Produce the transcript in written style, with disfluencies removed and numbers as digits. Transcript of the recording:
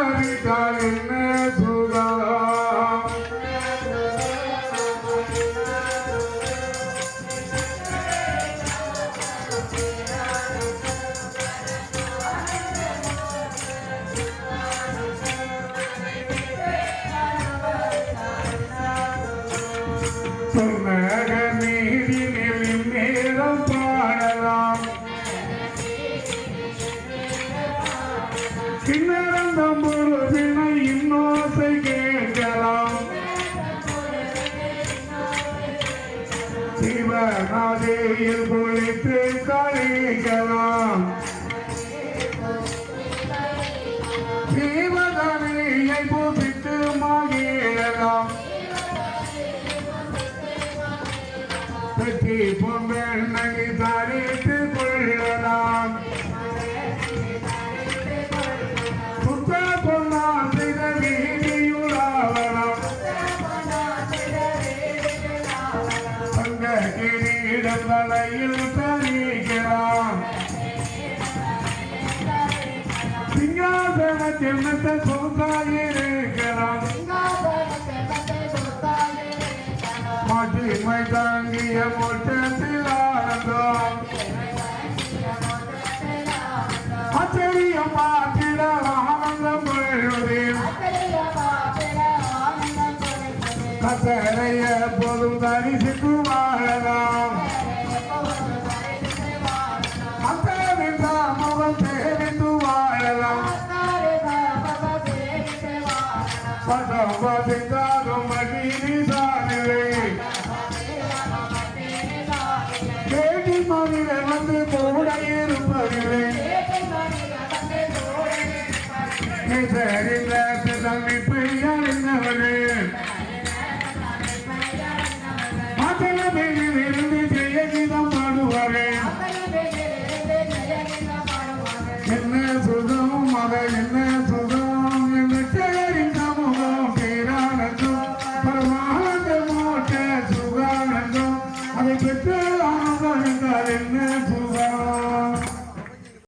மறித்தால் என்ன சுகம் சொன்னக நீரினில் நேரம் பாடலாம் கிண்ணறந்தம் பொழுதினை இன்னோசை கேட்கலாம் சிவநாதையில் குளித்து கழிக்கலாம் சிவகனையை புதித்து மகிழலாம் வெற்றி பொங்கலை தரித்து கொள்ளலாம் சுத்த பொன்னா செய்த வீதியுலாவலாம் தங்க கிரீடம் தலையில் தரிக்கலாம் சிங்காசனத்தில் மெத்த சொந்தாயிருக்கலாம் மாட்டிமை தாங்கிய மொட்டத்தில் ஆனந்தம் ஆச்சரியம் பார்த்திட ஆனந்தம் கொள்வதில் கத்தரைய போதும் தரிசித்து வாழலாம் அத்தரின் முகம் சேவித்து வாழலாம் பதம் வசித்தாலும் மகிழ்ச்சி சாதிலை கேட்டி மனித வந்து கூட இருப்பதில்லை சரிந்த தம்பிப்பு அறிந்தவரு மகளவில் இருந்து ஜெயகீதம் பாடுவாரே என்ன சுகம் மக என்ன சுகம் என்று தெரிந்த முகம் பேரானந்தம் பரமானந்த மோட்ட சுகானந்தம் அதை பெற்று ஆனந்தம் என்றால் என்ன